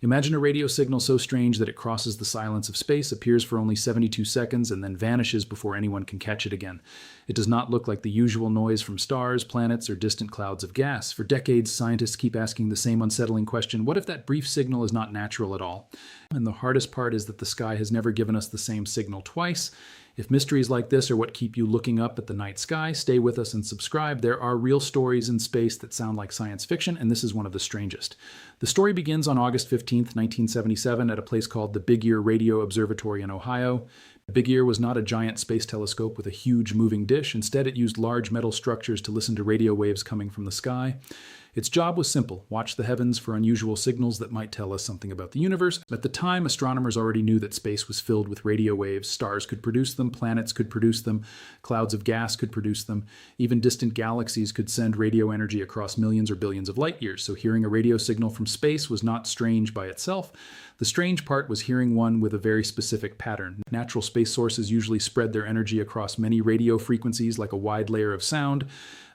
Imagine a radio signal so strange that it crosses the silence of space, appears for only 72 seconds, and then vanishes before anyone can catch it again. It does not look like the usual noise from stars, planets, or distant clouds of gas. For decades, scientists keep asking the same unsettling question: what if that brief signal is not natural at all? And the hardest part is that the sky has never given us the same signal twice. If mysteries like this are what keep you looking up at the night sky, stay with us and subscribe. There are real stories in space that sound like science fiction, and this is one of the strangest. The story begins on August 15th, 1977, at a place called the Big Ear Radio Observatory in Ohio. Big Ear was not a giant space telescope with a huge moving dish. Instead, it used large metal structures to listen to radio waves coming from the sky. Its job was simple: watch the heavens for unusual signals that might tell us something about the universe. At the time, astronomers already knew that space was filled with radio waves. Stars could produce them, planets could produce them, clouds of gas could produce them. Even distant galaxies could send radio energy across millions or billions of light years. So hearing a radio signal from space was not strange by itself. The strange part was hearing one with a very specific pattern. Natural space sources usually spread their energy across many radio frequencies like a wide layer of sound.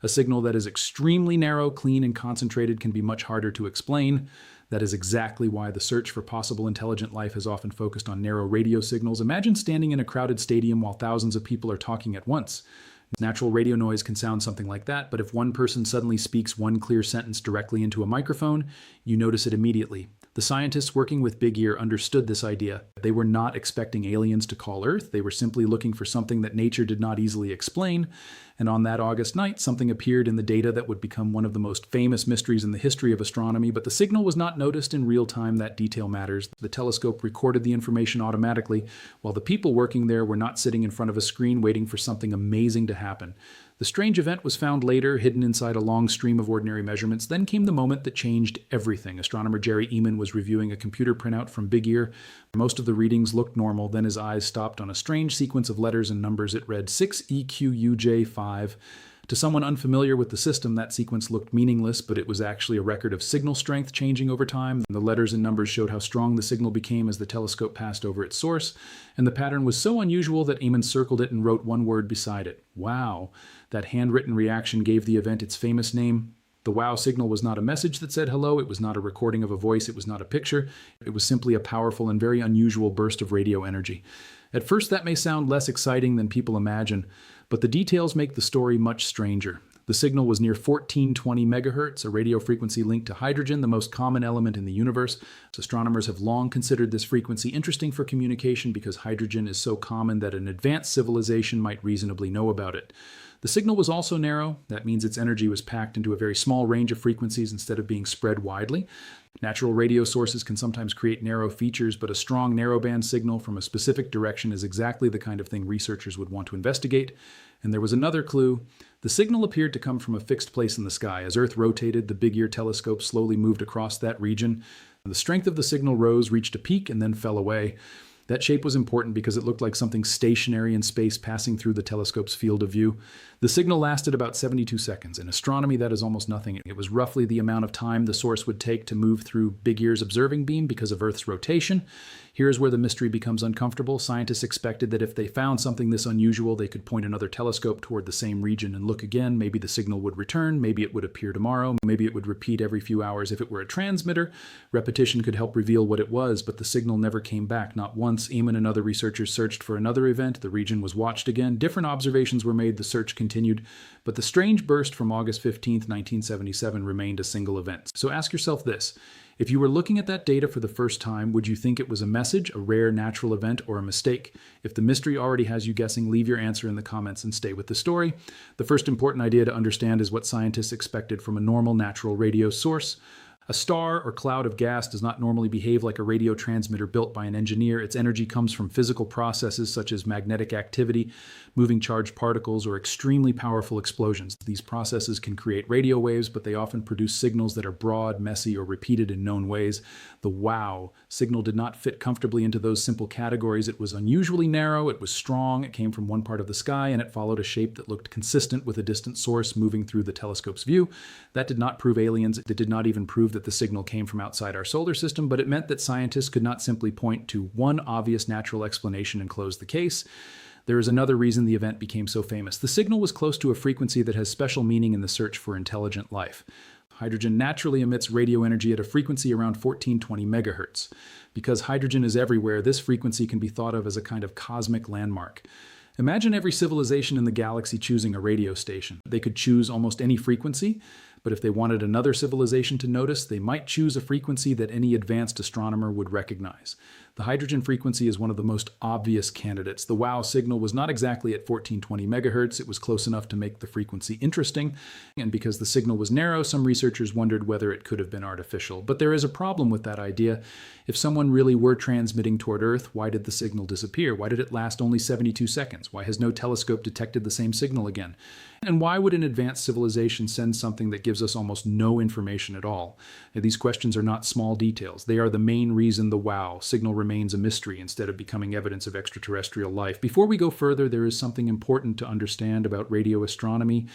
A signal that is extremely narrow, clean, and concentrated can be much harder to explain. That is exactly why the search for possible intelligent life has often focused on narrow radio signals. Imagine standing in a crowded stadium while thousands of people are talking at once. Natural radio noise can sound something like that, but if one person suddenly speaks one clear sentence directly into a microphone, you notice it immediately. The scientists working with Big Ear understood this idea. They were not expecting aliens to call Earth. They were simply looking for something that nature did not easily explain. And on that August night, something appeared in the data that would become one of the most famous mysteries in the history of astronomy. But the signal was not noticed in real time. That detail matters. The telescope recorded the information automatically, while the people working there were not sitting in front of a screen waiting for something amazing to happen. The strange event was found later, hidden inside a long stream of ordinary measurements. Then came the moment that changed everything. Astronomer Jerry Ehman was reviewing a computer printout from Big Ear. Most of the readings looked normal. Then his eyes stopped on a strange sequence of letters and numbers. It read 6EQUJ5. To someone unfamiliar with the system, that sequence looked meaningless, but it was actually a record of signal strength changing over time. The letters and numbers showed how strong the signal became as the telescope passed over its source, and the pattern was so unusual that Ehman circled it and wrote one word beside it: wow. That handwritten reaction gave the event its famous name. The wow signal was not a message that said hello. It was not a recording of a voice. It was not a picture. It was simply a powerful and very unusual burst of radio energy. At first, that may sound less exciting than people imagine, but the details make the story much stranger. The signal was near 1420 megahertz, a radio frequency linked to hydrogen, the most common element in the universe. Astronomers have long considered this frequency interesting for communication because hydrogen is so common that an advanced civilization might reasonably know about it. The signal was also narrow. That means its energy was packed into a very small range of frequencies instead of being spread widely. Natural radio sources can sometimes create narrow features, but a strong narrowband signal from a specific direction is exactly the kind of thing researchers would want to investigate. And there was another clue. The signal appeared to come from a fixed place in the sky. As Earth rotated, the Big Ear telescope slowly moved across that region. The strength of the signal rose, reached a peak, and then fell away. That shape was important because it looked like something stationary in space passing through the telescope's field of view. The signal lasted about 72 seconds. In astronomy, that is almost nothing. It was roughly the amount of time the source would take to move through Big Ear's observing beam because of Earth's rotation. Here's where the mystery becomes uncomfortable. Scientists expected that if they found something this unusual, they could point another telescope toward the same region and look again. Maybe the signal would return. Maybe it would appear tomorrow. Maybe it would repeat every few hours. If it were a transmitter, repetition could help reveal what it was, but the signal never came back, not once. Ehman and other researchers searched for another event. The region was watched again. Different observations were made. The search continued. But the strange burst from August 15th, 1977 remained a single event. So ask yourself this. If you were looking at that data for the first time, would you think it was a message, a rare natural event, or a mistake? If the mystery already has you guessing, leave your answer in the comments and stay with the story. The first important idea to understand is what scientists expected from a normal natural radio source. A star or cloud of gas does not normally behave like a radio transmitter built by an engineer. Its energy comes from physical processes such as magnetic activity, moving charged particles, or extremely powerful explosions. These processes can create radio waves, but they often produce signals that are broad, messy, or repeated in known ways. The wow signal did not fit comfortably into those simple categories. It was unusually narrow, it was strong, it came from one part of the sky, and it followed a shape that looked consistent with a distant source moving through the telescope's view. That did not prove aliens. It did not even prove that the signal came from outside our solar system, but it meant that scientists could not simply point to one obvious natural explanation and close the case. There is another reason the event became so famous. The signal was close to a frequency that has special meaning in the search for intelligent life. Hydrogen naturally emits radio energy at a frequency around 1420 megahertz. Because hydrogen is everywhere, this frequency can be thought of as a kind of cosmic landmark. Imagine every civilization in the galaxy choosing a radio station. They could choose almost any frequency, but if they wanted another civilization to notice, they might choose a frequency that any advanced astronomer would recognize. The hydrogen frequency is one of the most obvious candidates. The WOW signal was not exactly at 1420 megahertz. It was close enough to make the frequency interesting, and because the signal was narrow, some researchers wondered whether it could have been artificial. But there is a problem with that idea. If someone really were transmitting toward Earth, why did the signal disappear? Why did it last only 72 seconds? Why has no telescope detected the same signal again? And why would an advanced civilization send something that gives us almost no information at all? Now, these questions are not small details. They are the main reason the WOW signal remains a mystery instead of becoming evidence of extraterrestrial life. Before we go further, there is something important to understand about radio astronomy.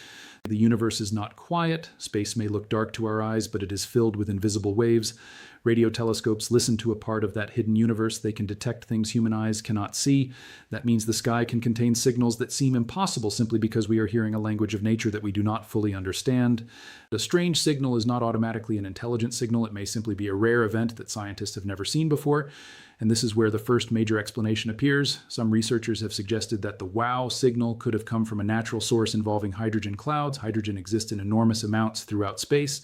The universe is not quiet. Space may look dark to our eyes, but it is filled with invisible waves. Radio telescopes listen to a part of that hidden universe. They can detect things human eyes cannot see. That means the sky can contain signals that seem impossible simply because we are hearing a language of nature that we do not fully understand. A strange signal is not automatically an intelligent signal. It may simply be a rare event that scientists have never seen before. And this is where the first major explanation appears. Some researchers have suggested that the WOW signal could have come from a natural source involving hydrogen clouds. Hydrogen exists in enormous amounts throughout space.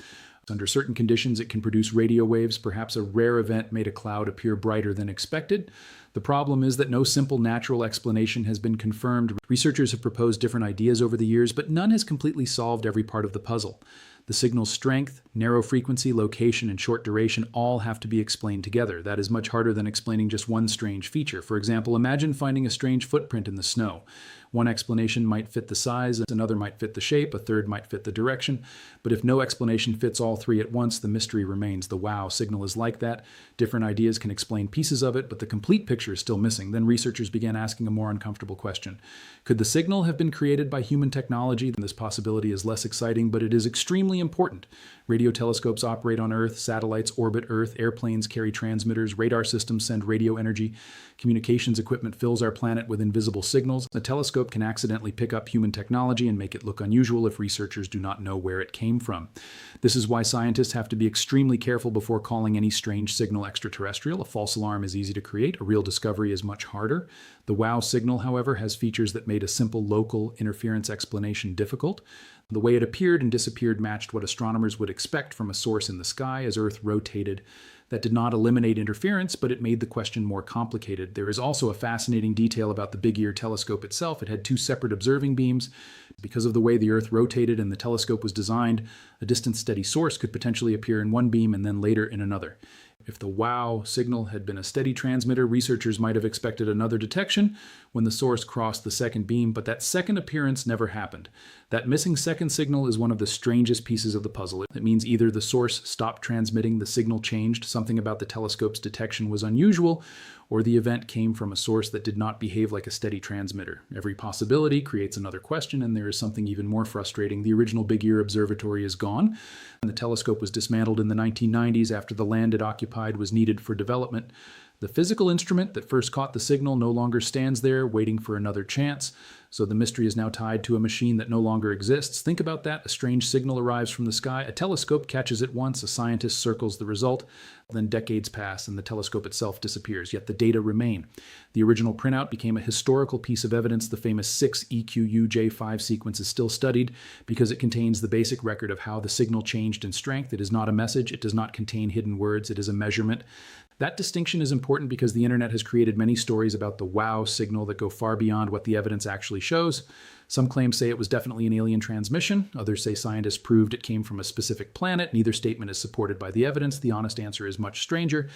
Under certain conditions, it can produce radio waves. Perhaps a rare event made a cloud appear brighter than expected. The problem is that no simple natural explanation has been confirmed. Researchers have proposed different ideas over the years, but none has completely solved every part of the puzzle. The signal's strength, narrow frequency, location, and short duration all have to be explained together. That is much harder than explaining just one strange feature. For example, imagine finding a strange footprint in the snow. One explanation might fit the size, another might fit the shape, a third might fit the direction. But if no explanation fits all three at once, the mystery remains. The WOW signal is like that. Different ideas can explain pieces of it, but the complete picture is still missing. Then researchers began asking a more uncomfortable question. Could the signal have been created by human technology? This possibility is less exciting, but it is extremely important. Radio telescopes operate on Earth, satellites orbit Earth, airplanes carry transmitters, radar systems send radio energy, communications equipment fills our planet with invisible signals. A telescope can accidentally pick up human technology and make it look unusual if researchers do not know where it came from. This is why scientists have to be extremely careful before calling any strange signal extraterrestrial. A false alarm is easy to create. A real discovery is much harder. The WOW signal, however, has features that made a simple local interference explanation difficult. The way it appeared and disappeared matched what astronomers would expect from a source in the sky as Earth rotated. That did not eliminate interference, but it made the question more complicated. There is also a fascinating detail about the Big Ear telescope itself. It had two separate observing beams. Because of the way the Earth rotated and the telescope was designed, a distant steady source could potentially appear in one beam and then later in another. If the WOW signal had been a steady transmitter, researchers might have expected another detection when the source crossed the second beam, but that second appearance never happened. That missing second signal is one of the strangest pieces of the puzzle. It means either the source stopped transmitting, the signal changed, something about the telescope's detection was unusual, or the event came from a source that did not behave like a steady transmitter. Every possibility creates another question, and there is something even more frustrating. The original Big Ear Observatory is gone, and the telescope was dismantled in the 1990s after the land it occupied was needed for development. The physical instrument that first caught the signal no longer stands there, waiting for another chance. So the mystery is now tied to a machine that no longer exists. Think about that. A strange signal arrives from the sky. A telescope catches it once. A scientist circles the result. Then decades pass and the telescope itself disappears, yet the data remain. The original printout became a historical piece of evidence. The famous 6EQUJ5 sequence is still studied because it contains the basic record of how the signal changed in strength. It is not a message. It does not contain hidden words. It is a measurement. That distinction is important because the internet has created many stories about the WOW signal that go far beyond what the evidence actually shows. Some claims say it was definitely an alien transmission. Others say scientists proved it came from a specific planet. Neither statement is supported by the evidence. The honest answer is much stranger.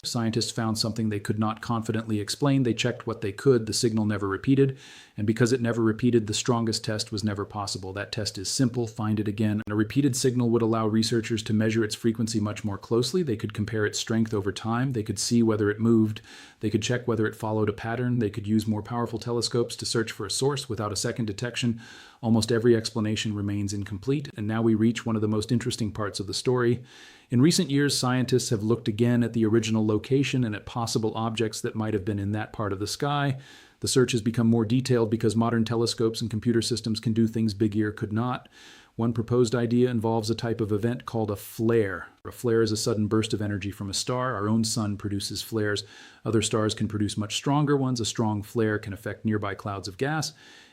Scientists found something they could not confidently explain. They checked what they could. The signal never repeated. And because it never repeated, the strongest test was never possible. That test is simple. Find it again. A repeated signal would allow researchers to measure its frequency much more closely. They could compare its strength over time. They could see whether it moved. They could check whether it followed a pattern. They could use more powerful telescopes to search for a source without a second detection. Almost every explanation remains incomplete. And now we reach one of the most interesting parts of the story. In recent years, scientists have looked again at the original location and at possible objects that might have been in that part of the sky. The search has become more detailed because modern telescopes and computer systems can do things Big Ear could not. One proposed idea involves a type of event called a flare. A flare is a sudden burst of energy from a star. Our own sun produces flares. Other stars can produce much stronger ones. A strong flare can affect nearby clouds of gas.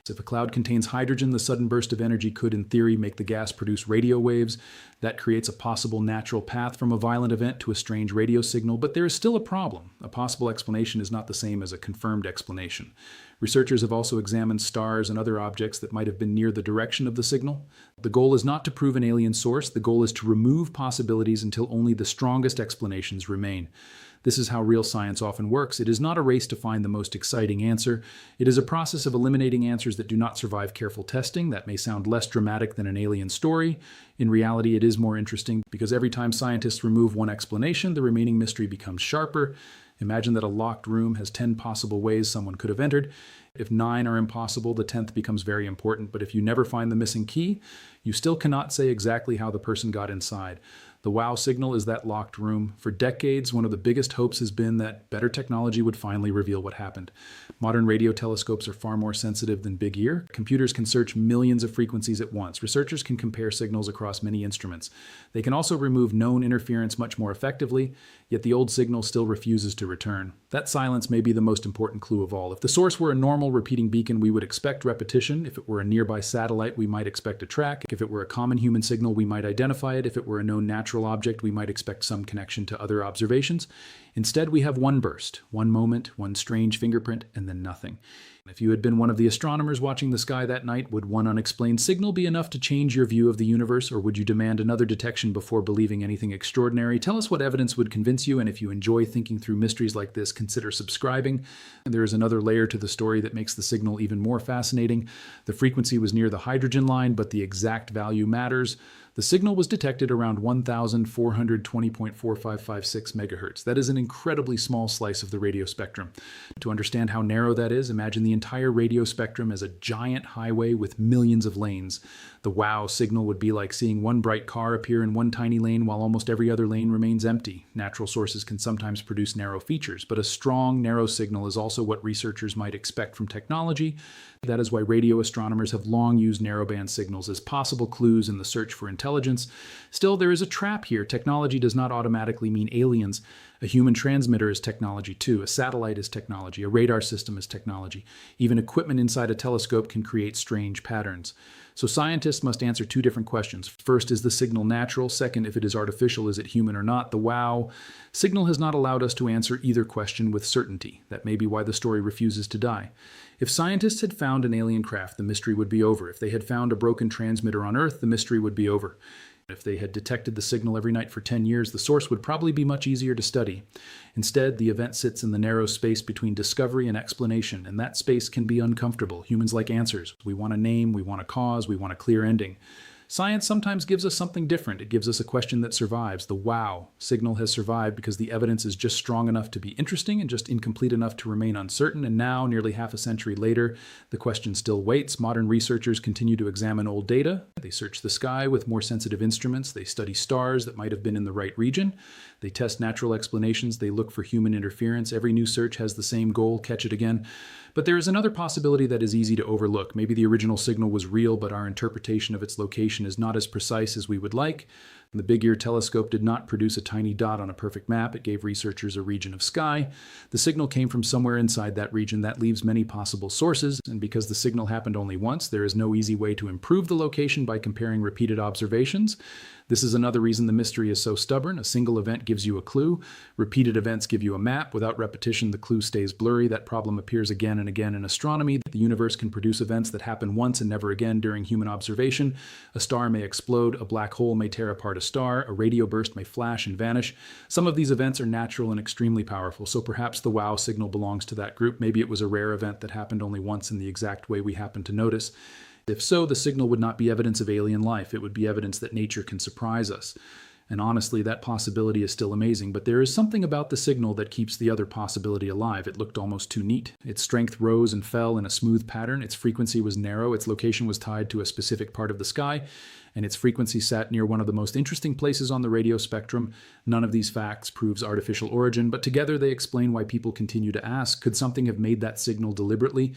If a cloud contains hydrogen, the sudden burst of energy could, in theory, make the gas produce radio waves. That creates a possible natural path from a violent event to a strange radio signal, but there is still a problem. A possible explanation is not the same as a confirmed explanation. Researchers have also examined stars and other objects that might have been near the direction of the signal. The goal is not to prove an alien source. The goal is to remove possibilities until only the strongest explanations remain. This is how real science often works. It is not a race to find the most exciting answer. It is a process of eliminating answers that do not survive careful testing. That may sound less dramatic than an alien story. In reality, it is more interesting because every time scientists remove one explanation, the remaining mystery becomes sharper. Imagine that a locked room has 10 possible ways someone could have entered. If 9 are impossible, the 10th becomes very important. But if you never find the missing key, you still cannot say exactly how the person got inside. The wow signal is that locked room. For decades, one of the biggest hopes has been that better technology would finally reveal what happened. Modern radio telescopes are far more sensitive than Big Ear. Computers can search millions of frequencies at once. Researchers can compare signals across many instruments. They can also remove known interference much more effectively, yet the old signal still refuses to return. That silence may be the most important clue of all. If the source were a normal repeating beacon, we would expect repetition. If it were a nearby satellite, we might expect a track. If it were a common human signal, we might identify it. If it were a known natural object, we might expect some connection to other observations. Instead, we have one burst, one moment, one strange fingerprint, and then nothing. If you had been one of the astronomers watching the sky that night, would one unexplained signal be enough to change your view of the universe, or would you demand another detection before believing anything extraordinary? Tell us what evidence would convince you, and if you enjoy thinking through mysteries like this, consider subscribing. And there is another layer to the story that makes the signal even more fascinating. The frequency was near the hydrogen line, but the exact value matters. The signal was detected around 1,420.4556 megahertz. That is an incredibly small slice of the radio spectrum. To understand how narrow that is, imagine the entire radio spectrum as a giant highway with millions of lanes. The wow signal would be like seeing one bright car appear in one tiny lane while almost every other lane remains empty. Natural sources can sometimes produce narrow features, but a strong, narrow signal is also what researchers might expect from technology. That is why radio astronomers have long used narrowband signals as possible clues in the search for intelligence. Still, there is a trap here. Technology does not automatically mean aliens. A human transmitter is technology too. A satellite is technology. A radar system is technology. Even equipment inside a telescope can create strange patterns. So scientists must answer two different questions. First, is the signal natural? Second, if it is artificial, is it human or not? The wow signal has not allowed us to answer either question with certainty. That may be why the story refuses to die. If scientists had found an alien craft, the mystery would be over. If they had found a broken transmitter on Earth, the mystery would be over. If they had detected the signal every night for 10 years, the source would probably be much easier to study. Instead, the event sits in the narrow space between discovery and explanation, and that space can be uncomfortable. Humans like answers. We want a name, we want a cause, we want a clear ending. Science sometimes gives us something different. It gives us a question that survives. The wow signal has survived because the evidence is just strong enough to be interesting and just incomplete enough to remain uncertain. And now, nearly half a century later, the question still waits. Modern researchers continue to examine old data. They search the sky with more sensitive instruments. They study stars that might have been in the right region. They test natural explanations. They look for human interference. Every new search has the same goal: catch it again. But there is another possibility that is easy to overlook. Maybe the original signal was real, but our interpretation of its location is not as precise as we would like. The Big Ear telescope did not produce a tiny dot on a perfect map. It gave researchers a region of sky. The signal came from somewhere inside that region. That leaves many possible sources, and because the signal happened only once, there is no easy way to improve the location by comparing repeated observations. This is another reason the mystery is so stubborn. A single event gives you a clue. Repeated events give you a map. Without repetition, the clue stays blurry. That problem appears again and again in astronomy. The universe can produce events that happen once and never again during human observation. A star may explode. A black hole may tear apart a star. A radio burst may flash and vanish. Some of these events are natural and extremely powerful, so perhaps the wow signal belongs to that group. Maybe it was a rare event that happened only once in the exact way we happen to notice. If so, the signal would not be evidence of alien life. It would be evidence that nature can surprise us. And honestly, that possibility is still amazing, but there is something about the signal that keeps the other possibility alive. It looked almost too neat. Its strength rose and fell in a smooth pattern. Its frequency was narrow. Its location was tied to a specific part of the sky. and its frequency sat near one of the most interesting places on the radio spectrum. None of these facts proves artificial origin, but together they explain why people continue to ask, could something have made that signal deliberately?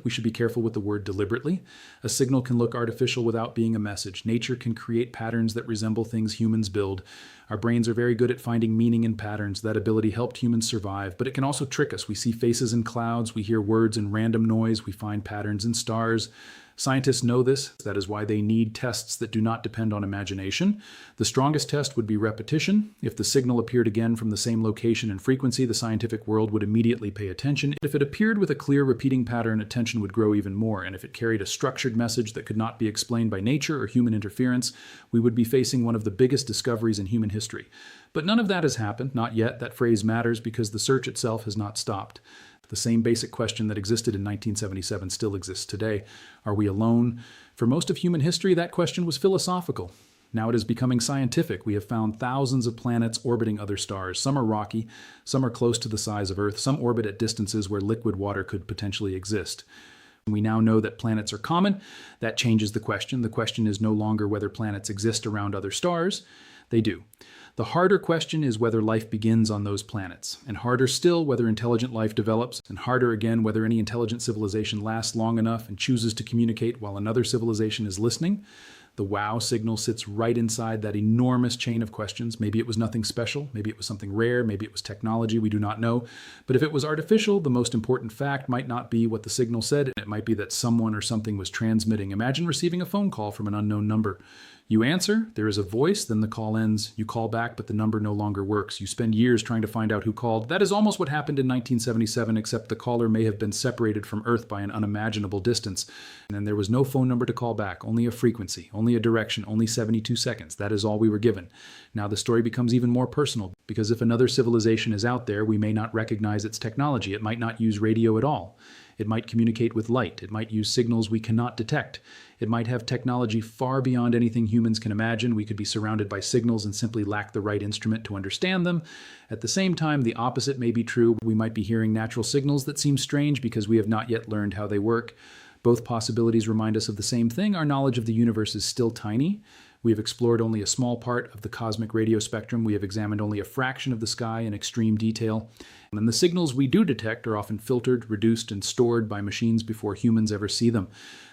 We should be careful with the word deliberately. A signal can look artificial without being a message. Nature can create patterns that resemble things humans build. Our brains are very good at finding meaning in patterns. That ability helped humans survive, but it can also trick us. We see faces in clouds, we hear words in random noise, we find patterns in stars. Scientists know this. That is why they need tests that do not depend on imagination. The strongest test would be repetition. If the signal appeared again from the same location and frequency, the scientific world would immediately pay attention. If it appeared with a clear repeating pattern, attention would grow even more. And if it carried a structured message that could not be explained by nature or human interference, we would be facing one of the biggest discoveries in human history. But none of that has happened, not yet. That phrase matters because the search itself has not stopped. The same basic question that existed in 1977 still exists today. Are we alone? For most of human history, that question was philosophical. Now it is becoming scientific. We have found thousands of planets orbiting other stars. Some are rocky, some are close to the size of Earth, some orbit at distances where liquid water could potentially exist. We now know that planets are common. That changes the question. The question is no longer whether planets exist around other stars. They do. The harder question is whether life begins on those planets, and harder still whether intelligent life develops, and harder again whether any intelligent civilization lasts long enough and chooses to communicate while another civilization is listening. The wow signal sits right inside that enormous chain of questions. Maybe it was nothing special, maybe it was something rare, maybe it was technology, we do not know. But if it was artificial, the most important fact might not be what the signal said, it might be that someone or something was transmitting. Imagine receiving a phone call from an unknown number. You answer, there is a voice, then the call ends. You call back, but the number no longer works. You spend years trying to find out who called. That is almost what happened in 1977, except the caller may have been separated from Earth by an unimaginable distance. And then there was no phone number to call back, only a frequency, only a direction, only 72 seconds. That is all we were given. Now the story becomes even more personal, because if another civilization is out there, we may not recognize its technology. It might not use radio at all. It might communicate with light. It might use signals we cannot detect. It might have technology far beyond anything humans can imagine. We could be surrounded by signals and simply lack the right instrument to understand them. At the same time, the opposite may be true. We might be hearing natural signals that seem strange because we have not yet learned how they work. Both possibilities remind us of the same thing. Our knowledge of the universe is still tiny. We have explored only a small part of the cosmic radio spectrum. We have examined only a fraction of the sky in extreme detail. And the signals we do detect are often filtered, reduced, and stored by machines before humans ever see them.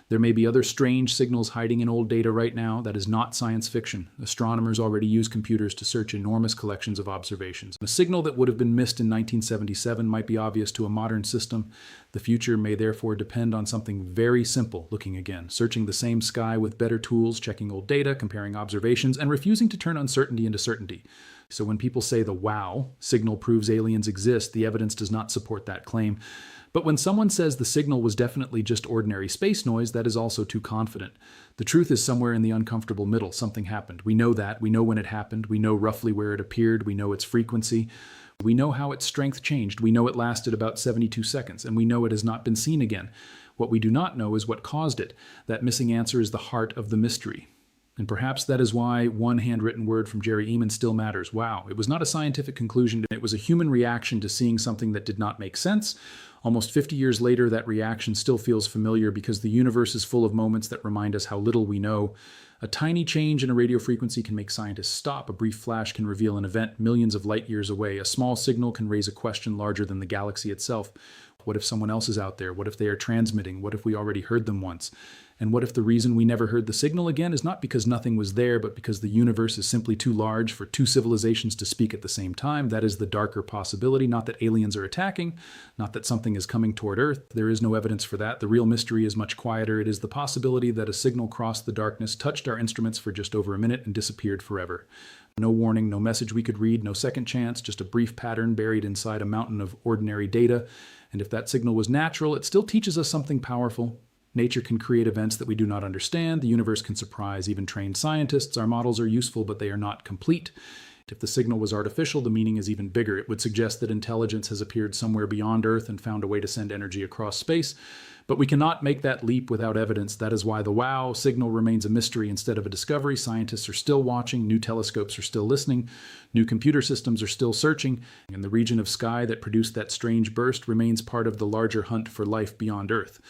There may be other strange signals hiding in old data right now. That is not science fiction. Astronomers already use computers to search enormous collections of observations. A signal that would have been missed in 1977 might be obvious to a modern system. The future may therefore depend on something very simple: looking again, searching the same sky with better tools, checking old data, comparing observations, and refusing to turn uncertainty into certainty. So when people say the wow signal proves aliens exist, the evidence does not support that claim. But when someone says the signal was definitely just ordinary space noise, that is also too confident. The truth is somewhere in the uncomfortable middle. Something happened. We know that. We know when it happened. We know roughly where it appeared. We know its frequency. We know how its strength changed. We know it lasted about 72 seconds, and we know it has not been seen again. What we do not know is what caused it. That missing answer is the heart of the mystery. And perhaps that is why one handwritten word from Jerry Ehman still matters. Wow, it was not a scientific conclusion. It was a human reaction to seeing something that did not make sense. Almost 50 years later, that reaction still feels familiar because the universe is full of moments that remind us how little we know. A tiny change in a radio frequency can make scientists stop. A brief flash can reveal an event millions of light years away. A small signal can raise a question larger than the galaxy itself. What if someone else is out there? What if they are transmitting? What if we already heard them once? And what if the reason we never heard the signal again is not because nothing was there, but because the universe is simply too large for two civilizations to speak at the same time? That is the darker possibility. Not that aliens are attacking, not that something is coming toward Earth. There is no evidence for that. The real mystery is much quieter. It is the possibility that a signal crossed the darkness, touched our instruments for just over a minute, and disappeared forever. No warning, no message we could read, no second chance, just a brief pattern buried inside a mountain of ordinary data. And if that signal was natural, it still teaches us something powerful. Nature can create events that we do not understand. The universe can surprise even trained scientists. Our models are useful, but they are not complete. If the signal was artificial, the meaning is even bigger. It would suggest that intelligence has appeared somewhere beyond Earth and found a way to send energy across space. But we cannot make that leap without evidence. That is why the wow signal remains a mystery instead of a discovery. Scientists are still watching, new telescopes are still listening, new computer systems are still searching, and the region of sky that produced that strange burst remains part of the larger hunt for life beyond Earth.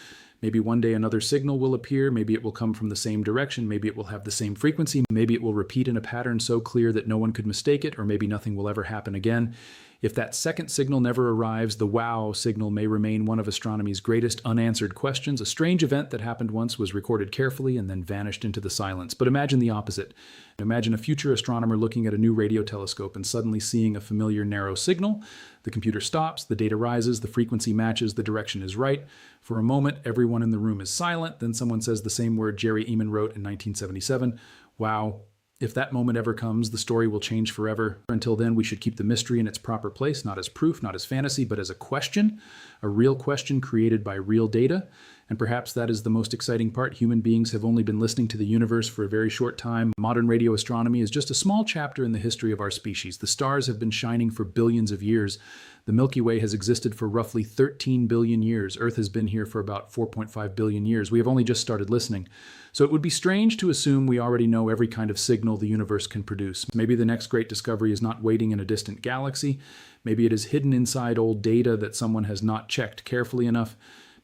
Maybe one day another signal will appear. Maybe it will come from the same direction. Maybe it will have the same frequency. Maybe it will repeat in a pattern so clear that no one could mistake it, or maybe nothing will ever happen again. If that second signal never arrives, the wow signal may remain one of astronomy's greatest unanswered questions. A strange event that happened once was recorded carefully and then vanished into the silence. But imagine the opposite. Imagine a future astronomer looking at a new radio telescope and suddenly seeing a familiar narrow signal. The computer stops, the data rises, the frequency matches, the direction is right. For a moment, everyone in the room is silent. Then someone says the same word Jerry Ehman wrote in 1977. Wow. If that moment ever comes, the story will change forever. Until then, we should keep the mystery in its proper place, not as proof, not as fantasy, but as a question, a real question created by real data. And perhaps that is the most exciting part. Human beings have only been listening to the universe for a very short time. Modern radio astronomy is just a small chapter in the history of our species. The stars have been shining for billions of years. The Milky Way has existed for roughly 13 billion years. Earth has been here for about 4.5 billion years. We have only just started listening. So it would be strange to assume we already know every kind of signal the universe can produce. Maybe the next great discovery is not waiting in a distant galaxy. Maybe it is hidden inside old data that someone has not checked carefully enough.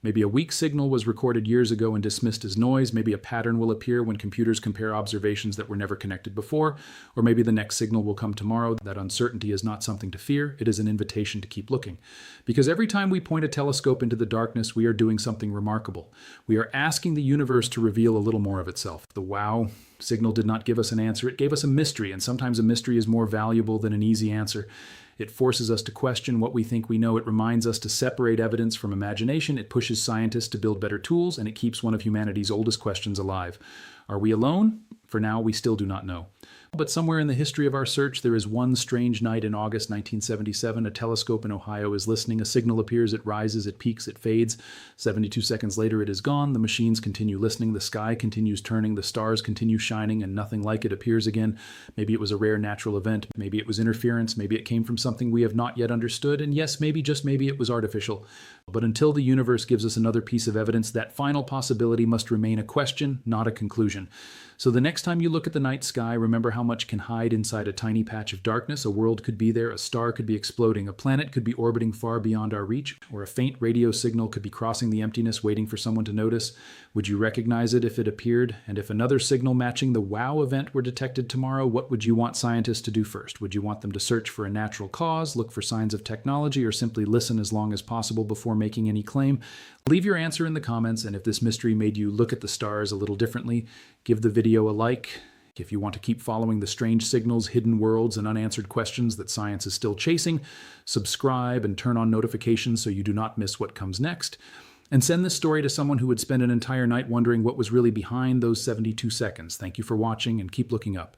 Maybe a weak signal was recorded years ago and dismissed as noise. Maybe a pattern will appear when computers compare observations that were never connected before. Or maybe the next signal will come tomorrow. That uncertainty is not something to fear. It is an invitation to keep looking. Because every time we point a telescope into the darkness, we are doing something remarkable. We are asking the universe to reveal a little more of itself. The wow signal did not give us an answer. It gave us a mystery, and sometimes a mystery is more valuable than an easy answer. It forces us to question what we think we know. It reminds us to separate evidence from imagination. It pushes scientists to build better tools, and it keeps one of humanity's oldest questions alive. Are we alone? For now, we still do not know. But somewhere in the history of our search, there is one strange night in August 1977. A telescope in Ohio is listening. A signal appears, it rises, it peaks, it fades. 72 seconds later, it is gone. The machines continue listening. The sky continues turning. The stars continue shining, and nothing like it appears again. Maybe it was a rare natural event. Maybe it was interference. Maybe it came from something we have not yet understood. And yes, maybe, just maybe, it was artificial. But until the universe gives us another piece of evidence, that final possibility must remain a question, not a conclusion. So the next time you look at the night sky, remember how much can hide inside a tiny patch of darkness. A world could be there, a star could be exploding, a planet could be orbiting far beyond our reach, or a faint radio signal could be crossing the emptiness waiting for someone to notice. Would you recognize it if it appeared? And if another signal matching the wow event were detected tomorrow, what would you want scientists to do first? Would you want them to search for a natural cause, look for signs of technology, or simply listen as long as possible before making any claim? Leave your answer in the comments, and if this mystery made you look at the stars a little differently, give the video a like. If you want to keep following the strange signals, hidden worlds, and unanswered questions that science is still chasing, subscribe and turn on notifications so you do not miss what comes next. And send this story to someone who would spend an entire night wondering what was really behind those 72 seconds. Thank you for watching, and keep looking up.